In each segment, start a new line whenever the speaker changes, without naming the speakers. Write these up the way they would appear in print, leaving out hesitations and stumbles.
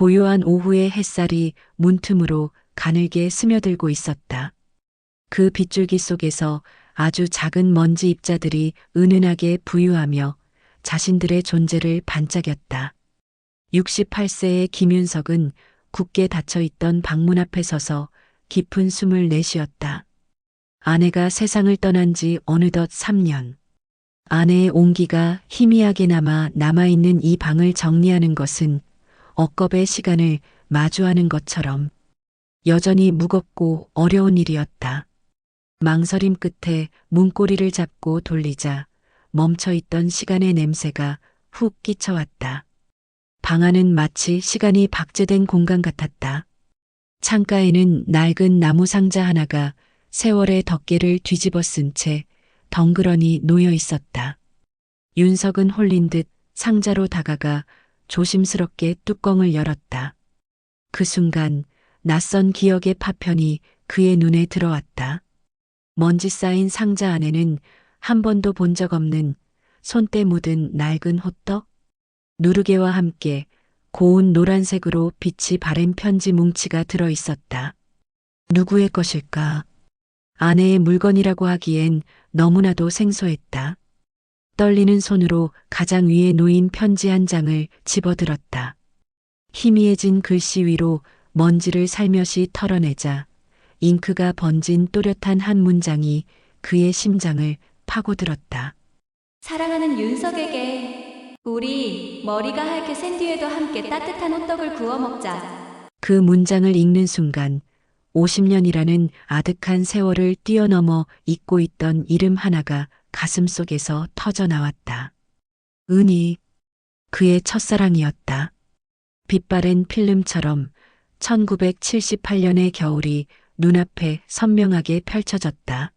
고요한 오후의 햇살이 문틈으로 가늘게 스며들고 있었다. 그 빗줄기 속에서 아주 작은 먼지 입자들이 은은하게 부유하며 자신들의 존재를 반짝였다. 68세의 김윤석은 굳게 닫혀있던 방문 앞에 서서 깊은 숨을 내쉬었다. 아내가 세상을 떠난 지 어느덧 3년. 아내의 온기가 희미하게 남아있는 이 방을 정리하는 것은 억겁의 시간을 마주하는 것처럼 여전히 무겁고 어려운 일이었다. 망설임 끝에 문고리를 잡고 돌리자 멈춰있던 시간의 냄새가 훅 끼쳐왔다. 방 안은 마치 시간이 박제된 공간 같았다. 창가에는 낡은 나무 상자 하나가 세월의 덮개를 뒤집어 쓴 채 덩그러니 놓여 있었다. 윤석은 홀린 듯 상자로 다가가 조심스럽게 뚜껑을 열었다. 그 순간 낯선 기억의 파편이 그의 눈에 들어왔다. 먼지 쌓인 상자 안에는 한 번도 본 적 없는 손때 묻은 낡은 호떡? 누르개와 함께 고운 노란색으로 빛이 바랜 편지 뭉치가 들어 있었다. 누구의 것일까? 아내의 물건이라고 하기엔 너무나도 생소했다. 떨리는 손으로 가장 위에 놓인 편지 한 장을 집어들었다. 희미해진 글씨 위로 먼지를 살며시 털어내자 잉크가 번진 또렷한 한 문장이 그의 심장을 파고들었다.
사랑하는 윤석에게 우리 머리가 하얗게 샌 뒤에도 함께 따뜻한 호떡을 구워 먹자.
그 문장을 읽는 순간 50년이라는 아득한 세월을 뛰어넘어 잊고 있던 이름 하나가 가슴 속에서 터져 나왔다. 은희, 그의 첫사랑이었다. 빛바랜 필름처럼 1978년의 겨울이 눈앞에 선명하게 펼쳐졌다.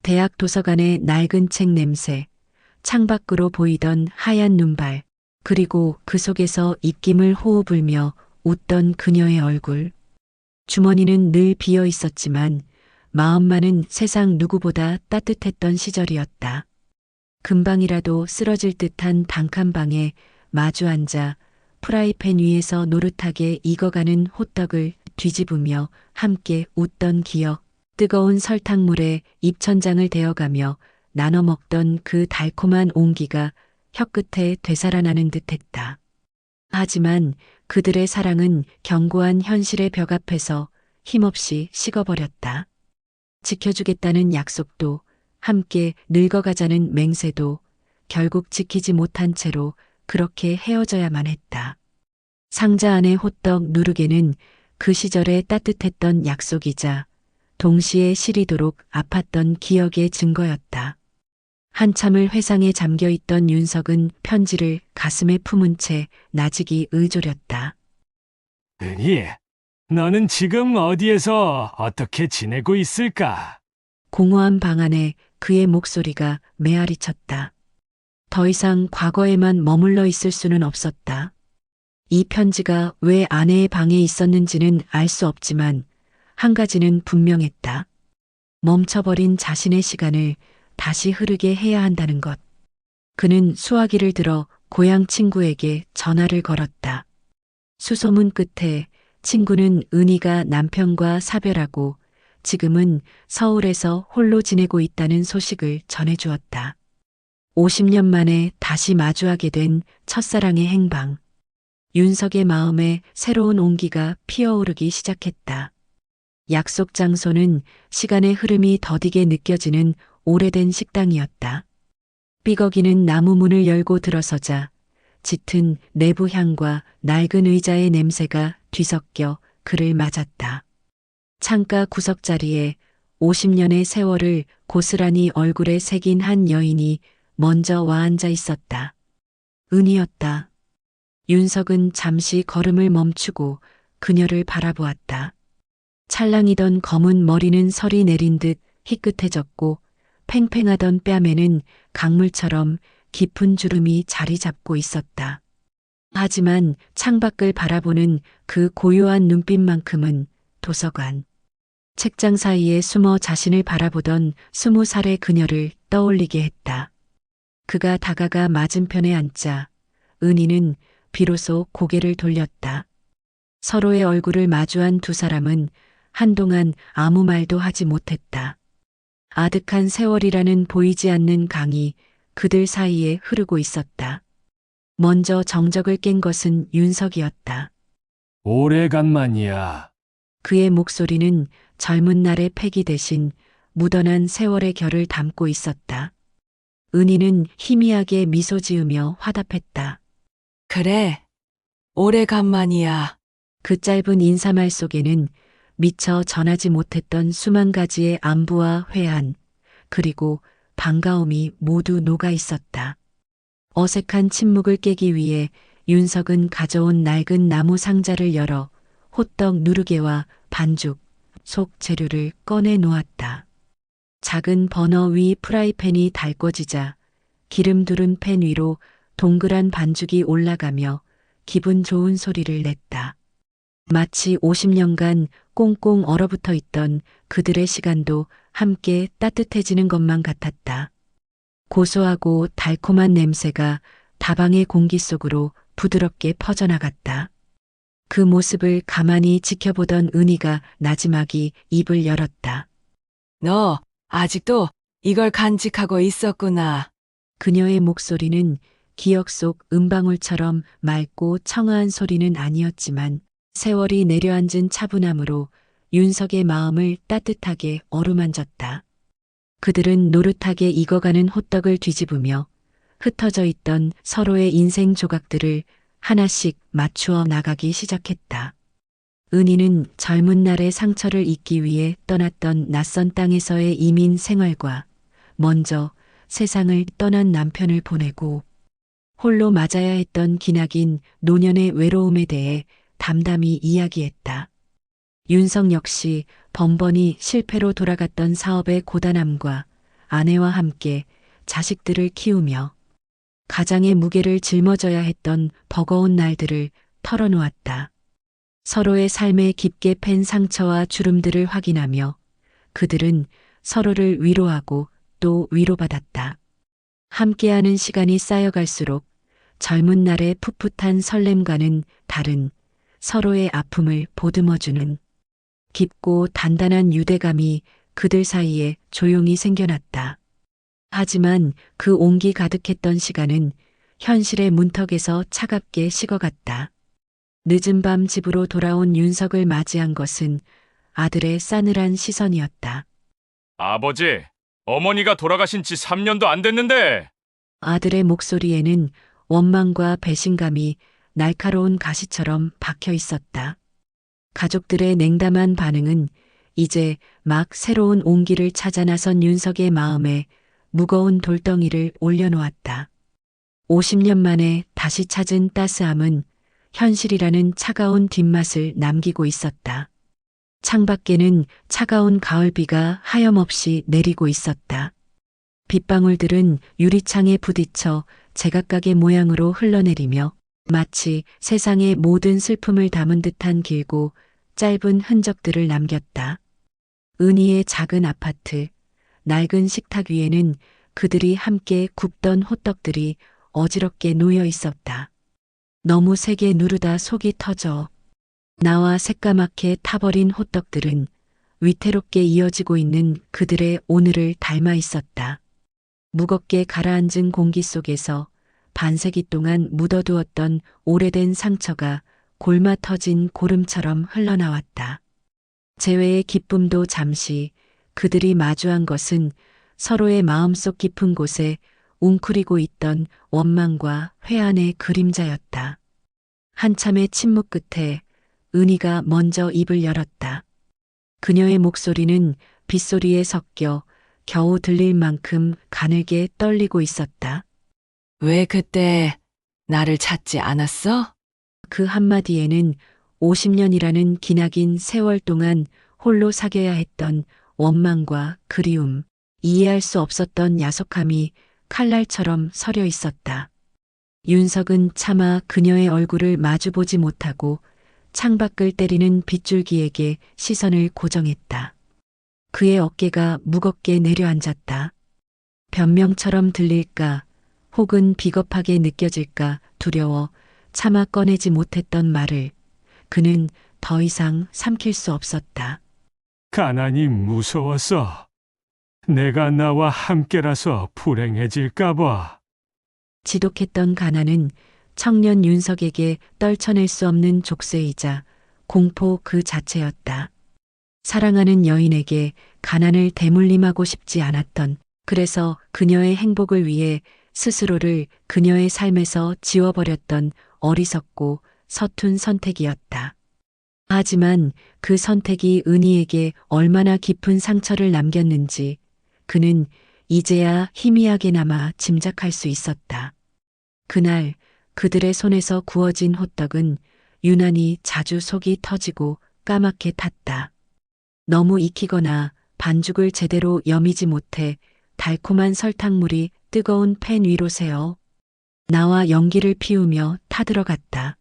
대학 도서관의 낡은 책 냄새, 창밖으로 보이던 하얀 눈발, 그리고 그 속에서 입김을 호흡 불며 웃던 그녀의 얼굴. 주머니는 늘 비어 있었지만 마음만은 세상 누구보다 따뜻했던 시절이었다. 금방이라도 쓰러질 듯한 단칸방에 마주 앉아 프라이팬 위에서 노릇하게 익어가는 호떡을 뒤집으며 함께 웃던 기억, 뜨거운 설탕물에 입천장을 데워가며 나눠 먹던 그 달콤한 온기가 혀끝에 되살아나는 듯했다. 하지만 그들의 사랑은 견고한 현실의 벽 앞에서 힘없이 식어버렸다. 지켜주겠다는 약속도, 함께 늙어가자는 맹세도 결국 지키지 못한 채로 그렇게 헤어져야만 했다. 상자 안의 호떡 누르개는 그 시절에 따뜻했던 약속이자 동시에 시리도록 아팠던 기억의 증거였다. 한참을 회상에 잠겨있던 윤석은 편지를 가슴에 품은 채 나직이 의졸였다.
은희, 너는 지금 어디에서 어떻게 지내고 있을까?
공허한 방 안에 그의 목소리가 메아리쳤다. 더 이상 과거에만 머물러 있을 수는 없었다. 이 편지가 왜 아내의 방에 있었는지는 알 수 없지만 한 가지는 분명했다. 멈춰버린 자신의 시간을 다시 흐르게 해야 한다는 것. 그는 수화기를 들어 고향 친구에게 전화를 걸었다. 수소문 끝에 친구는 은희가 남편과 사별하고 지금은 서울에서 홀로 지내고 있다는 소식을 전해주었다. 50년 만에 다시 마주하게 된 첫사랑의 행방. 윤석의 마음에 새로운 온기가 피어오르기 시작했다. 약속 장소는 시간의 흐름이 더디게 느껴지는 오래된 식당이었다. 삐걱이는 나무 문을 열고 들어서자 짙은 내부 향과 낡은 의자의 냄새가 뒤섞여 그를 맞았다. 창가 구석자리에 50년의 세월을 고스란히 얼굴에 새긴 한 여인이 먼저 와 앉아 있었다. 은희였다. 윤석은 잠시 걸음을 멈추고 그녀를 바라보았다. 찰랑이던 검은 머리는 설이 내린 듯 희끗해졌고 팽팽하던 뺨에는 강물처럼 깊은 주름이 자리 잡고 있었다. 하지만 창밖을 바라보는 그 고요한 눈빛만큼은 도서관, 책장 사이에 숨어 자신을 바라보던 20살의 그녀를 떠올리게 했다. 그가 다가가 맞은편에 앉자 은희는 비로소 고개를 돌렸다. 서로의 얼굴을 마주한 두 사람은 한동안 아무 말도 하지 못했다. 아득한 세월이라는 보이지 않는 강이 그들 사이에 흐르고 있었다. 먼저 정적을 깬 것은 윤석이었다.
오래간만이야.
그의 목소리는 젊은 날의 패기 대신 묻어난 세월의 결을 담고 있었다. 은희는 희미하게 미소 지으며 화답했다.
그래, 오래간만이야.
그 짧은 인사말 속에는 미처 전하지 못했던 수만 가지의 안부와 회한, 그리고 반가움이 모두 녹아 있었다. 어색한 침묵을 깨기 위해 윤석은 가져온 낡은 나무 상자를 열어 호떡 누르개와 반죽, 속 재료를 꺼내 놓았다. 작은 버너 위 프라이팬이 달궈지자 기름 두른 팬 위로 동그란 반죽이 올라가며 기분 좋은 소리를 냈다. 마치 50년간 꽁꽁 얼어붙어 있던 그들의 시간도 함께 따뜻해지는 것만 같았다. 고소하고 달콤한 냄새가 다방의 공기 속으로 부드럽게 퍼져나갔다. 그 모습을 가만히 지켜보던 은희가 나지막이 입을 열었다.
너 아직도 이걸 간직하고 있었구나.
그녀의 목소리는 기억 속 음방울처럼 맑고 청아한 소리는 아니었지만 세월이 내려앉은 차분함으로 윤석의 마음을 따뜻하게 어루만졌다. 그들은 노릇하게 익어가는 호떡을 뒤집으며 흩어져 있던 서로의 인생 조각들을 하나씩 맞추어 나가기 시작했다. 은희는 젊은 날의 상처를 잊기 위해 떠났던 낯선 땅에서의 이민 생활과 먼저 세상을 떠난 남편을 보내고 홀로 맞아야 했던 기나긴 노년의 외로움에 대해 담담히 이야기했다. 윤석 역시 번번이 실패로 돌아갔던 사업의 고단함과 아내와 함께 자식들을 키우며 가장의 무게를 짊어져야 했던 버거운 날들을 털어놓았다. 서로의 삶에 깊게 팬 상처와 주름들을 확인하며 그들은 서로를 위로하고 또 위로받았다. 함께하는 시간이 쌓여갈수록 젊은 날의 풋풋한 설렘과는 다른 서로의 아픔을 보듬어주는 깊고 단단한 유대감이 그들 사이에 조용히 생겨났다. 하지만 그 온기 가득했던 시간은 현실의 문턱에서 차갑게 식어갔다. 늦은 밤 집으로 돌아온 윤석을 맞이한 것은 아들의 싸늘한 시선이었다.
아버지, 어머니가 돌아가신 지 3년도 안 됐는데.
아들의 목소리에는 원망과 배신감이 날카로운 가시처럼 박혀 있었다. 가족들의 냉담한 반응은 이제 막 새로운 온기를 찾아 나선 윤석의 마음에 무거운 돌덩이를 올려놓았다. 50년 만에 다시 찾은 따스함은 현실이라는 차가운 뒷맛을 남기고 있었다. 창밖에는 차가운 가을비가 하염없이 내리고 있었다. 빗방울들은 유리창에 부딪혀 제각각의 모양으로 흘러내리며 마치 세상의 모든 슬픔을 담은 듯한 길고 짧은 흔적들을 남겼다. 은희의 작은 아파트, 낡은 식탁 위에는 그들이 함께 굽던 호떡들이 어지럽게 놓여 있었다. 너무 세게 누르다 속이 터져 나와 새까맣게 타버린 호떡들은 위태롭게 이어지고 있는 그들의 오늘을 닮아 있었다. 무겁게 가라앉은 공기 속에서 반세기 동안 묻어두었던 오래된 상처가 골마 터진 고름처럼 흘러나왔다. 재회의 기쁨도 잠시 그들이 마주한 것은 서로의 마음속 깊은 곳에 웅크리고 있던 원망과 회한의 그림자였다. 한참의 침묵 끝에 은희가 먼저 입을 열었다. 그녀의 목소리는 빗소리에 섞여 겨우 들릴 만큼 가늘게 떨리고 있었다.
왜 그때 나를 찾지 않았어?
그 한마디에는 50년이라는 기나긴 세월 동안 홀로 사귀어야 했던 원망과 그리움, 이해할 수 없었던 야속함이 칼날처럼 서려 있었다. 윤석은 차마 그녀의 얼굴을 마주보지 못하고 창밖을 때리는 빗줄기에게 시선을 고정했다. 그의 어깨가 무겁게 내려앉았다. 변명처럼 들릴까 혹은 비겁하게 느껴질까 두려워 차마 꺼내지 못했던 말을 그는 더 이상 삼킬 수 없었다.
가난이 무서웠어. 내가 나와 함께라서 불행해질까봐.
지독했던 가난은 청년 윤석에게 떨쳐낼 수 없는 족쇄이자 공포 그 자체였다. 사랑하는 여인에게 가난을 대물림하고 싶지 않았던, 그래서 그녀의 행복을 위해 스스로를 그녀의 삶에서 지워버렸던 어리석고 서툰 선택이었다. 하지만 그 선택이 은희에게 얼마나 깊은 상처를 남겼는지 그는 이제야 희미하게나마 짐작할 수 있었다. 그날 그들의 손에서 구워진 호떡은 유난히 자주 속이 터지고 까맣게 탔다. 너무 익히거나 반죽을 제대로 여미지 못해 달콤한 설탕물이 뜨거운 팬 위로 새어 나와 연기를 피우며 타들어갔다.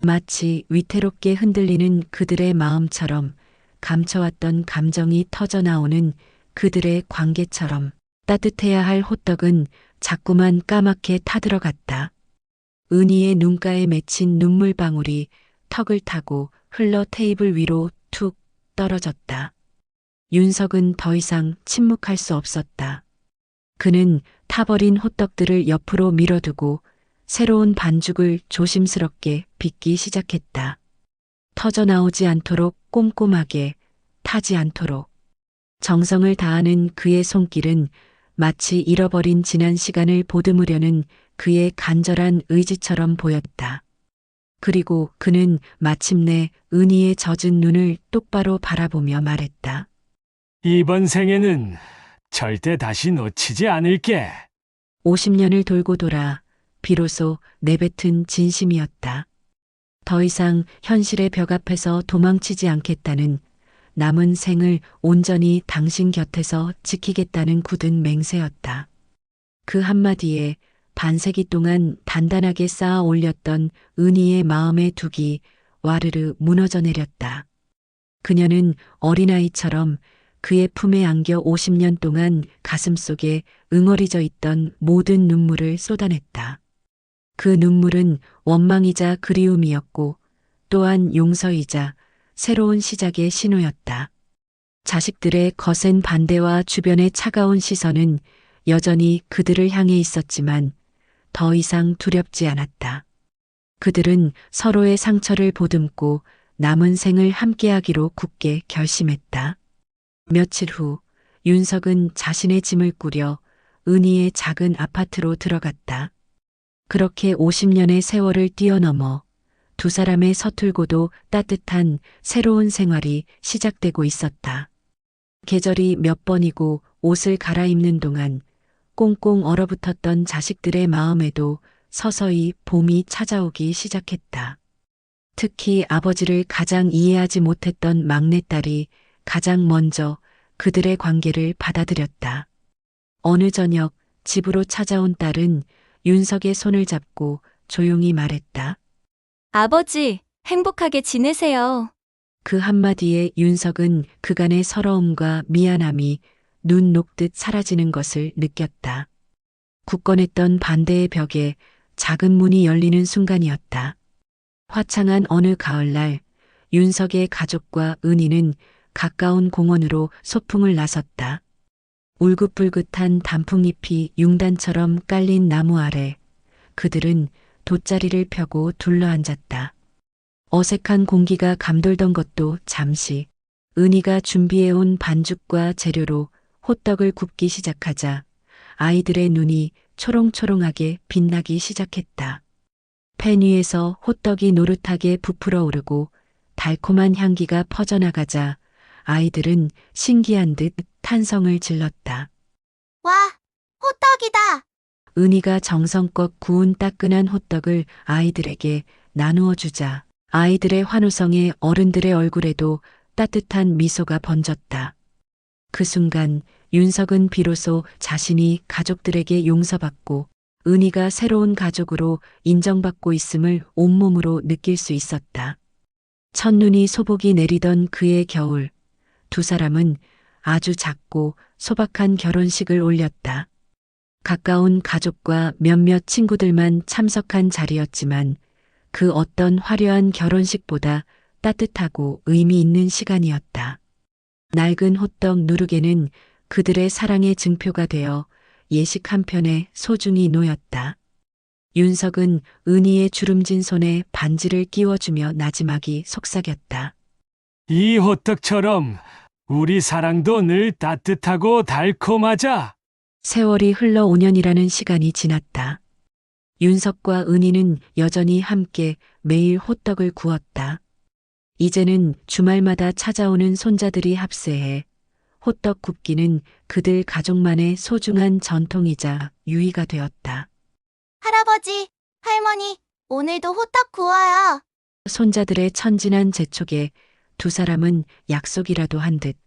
마치 위태롭게 흔들리는 그들의 마음처럼, 감춰왔던 감정이 터져나오는 그들의 관계처럼 따뜻해야 할 호떡은 자꾸만 까맣게 타들어갔다. 은희의 눈가에 맺힌 눈물방울이 턱을 타고 흘러 테이블 위로 툭 떨어졌다. 윤석은 더 이상 침묵할 수 없었다. 그는 타버린 호떡들을 옆으로 밀어두고 새로운 반죽을 조심스럽게 빚기 시작했다. 터져나오지 않도록 꼼꼼하게, 타지 않도록. 정성을 다하는 그의 손길은 마치 잃어버린 지난 시간을 보듬으려는 그의 간절한 의지처럼 보였다. 그리고 그는 마침내 은희의 젖은 눈을 똑바로 바라보며 말했다.
이번 생에는 절대 다시 놓치지 않을게.
50년을 돌고 돌아 비로소 내뱉은 진심이었다. 더 이상 현실의 벽 앞에서 도망치지 않겠다는, 남은 생을 온전히 당신 곁에서 지키겠다는 굳은 맹세였다. 그 한마디에 반세기 동안 단단하게 쌓아 올렸던 은희의 마음의 둑이 와르르 무너져 내렸다. 그녀는 어린아이처럼 그의 품에 안겨 50년 동안 가슴속에 응어리져 있던 모든 눈물을 쏟아냈다. 그 눈물은 원망이자 그리움이었고 또한 용서이자 새로운 시작의 신호였다. 자식들의 거센 반대와 주변의 차가운 시선은 여전히 그들을 향해 있었지만 더 이상 두렵지 않았다. 그들은 서로의 상처를 보듬고 남은 생을 함께하기로 굳게 결심했다. 며칠 후 윤석은 자신의 짐을 꾸려 은희의 작은 아파트로 들어갔다. 그렇게 50년의 세월을 뛰어넘어 두 사람의 서툴고도 따뜻한 새로운 생활이 시작되고 있었다. 계절이 몇 번이고 옷을 갈아입는 동안 꽁꽁 얼어붙었던 자식들의 마음에도 서서히 봄이 찾아오기 시작했다. 특히 아버지를 가장 이해하지 못했던 막내딸이 가장 먼저 그들의 관계를 받아들였다. 어느 저녁 집으로 찾아온 딸은 윤석의 손을 잡고 조용히 말했다.
아버지, 행복하게 지내세요.
그 한마디에 윤석은 그간의 서러움과 미안함이 눈 녹듯 사라지는 것을 느꼈다. 굳건했던 반대의 벽에 작은 문이 열리는 순간이었다. 화창한 어느 가을날 윤석의 가족과 은희는 가까운 공원으로 소풍을 나섰다. 울긋불긋한 단풍잎이 융단처럼 깔린 나무 아래 그들은 돗자리를 펴고 둘러앉았다. 어색한 공기가 감돌던 것도 잠시, 은희가 준비해온 반죽과 재료로 호떡을 굽기 시작하자 아이들의 눈이 초롱초롱하게 빛나기 시작했다. 팬 위에서 호떡이 노릇하게 부풀어 오르고 달콤한 향기가 퍼져나가자 아이들은 신기한 듯 탄성을 질렀다.
와, 호떡이다!
은희가 정성껏 구운 따끈한 호떡을 아이들에게 나누어 주자 아이들의 환호성에 어른들의 얼굴에도 따뜻한 미소가 번졌다. 그 순간 윤석은 비로소 자신이 가족들에게 용서받고 은희가 새로운 가족으로 인정받고 있음을 온몸으로 느낄 수 있었다. 첫눈이 소복이 내리던 그의 겨울, 두 사람은 아주 작고 소박한 결혼식을 올렸다. 가까운 가족과 몇몇 친구들만 참석한 자리였지만 그 어떤 화려한 결혼식보다 따뜻하고 의미 있는 시간이었다. 낡은 호떡 누르개는 그들의 사랑의 증표가 되어 예식 한편에 소중히 놓였다. 윤석은 은희의 주름진 손에 반지를 끼워주며 나지막이 속삭였다.
이 호떡처럼 우리 사랑도 늘 따뜻하고 달콤하자.
세월이 흘러 5년이라는 시간이 지났다. 윤석과 은희는 여전히 함께 매일 호떡을 구웠다. 이제는 주말마다 찾아오는 손자들이 합세해 호떡 굽기는 그들 가족만의 소중한 전통이자 유의가 되었다.
할아버지, 할머니, 오늘도 호떡 구워요.
손자들의 천진한 재촉에 두 사람은 약속이라도 한 듯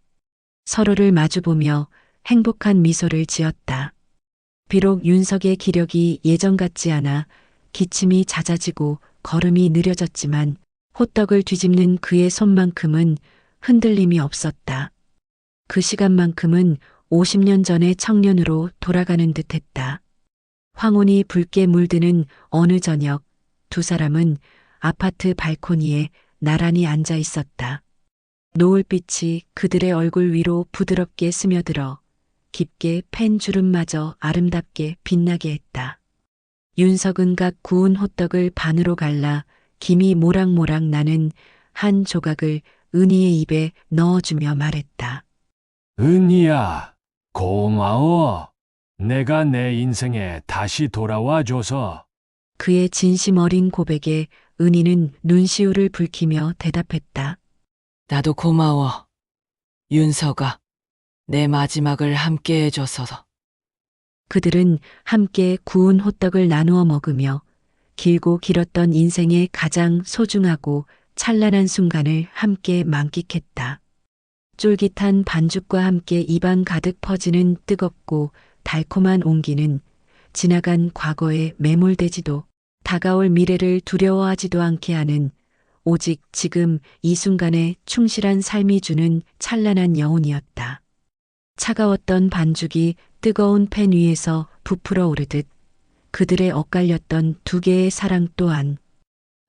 서로를 마주보며 행복한 미소를 지었다. 비록 윤석의 기력이 예전 같지 않아 기침이 잦아지고 걸음이 느려졌지만 호떡을 뒤집는 그의 손만큼은 흔들림이 없었다. 그 시간만큼은 50년 전의 청년으로 돌아가는 듯했다. 황혼이 붉게 물드는 어느 저녁 두 사람은 아파트 발코니에 나란히 앉아 있었다. 노을빛이 그들의 얼굴 위로 부드럽게 스며들어 깊게 팬 주름마저 아름답게 빛나게 했다. 윤석은 각 구운 호떡을 반으로 갈라 김이 모락모락 나는 한 조각을 은희의 입에 넣어주며 말했다.
은희야, 고마워. 내가 내 인생에 다시 돌아와줘서.
그의 진심 어린 고백에 은희는 눈시울을 붉히며 대답했다.
나도 고마워. 윤서가 내 마지막을 함께 해줘서.
그들은 함께 구운 호떡을 나누어 먹으며 길고 길었던 인생의 가장 소중하고 찬란한 순간을 함께 만끽했다. 쫄깃한 반죽과 함께 입안 가득 퍼지는 뜨겁고 달콤한 온기는 지나간 과거에 매몰되지도 다가올 미래를 두려워하지도 않게 하는 오직 지금 이 순간에 충실한 삶이 주는 찬란한 여운이었다. 차가웠던 반죽이 뜨거운 팬 위에서 부풀어 오르듯 그들의 엇갈렸던 두 개의 사랑 또한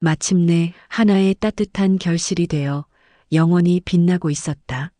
마침내 하나의 따뜻한 결실이 되어 영원히 빛나고 있었다.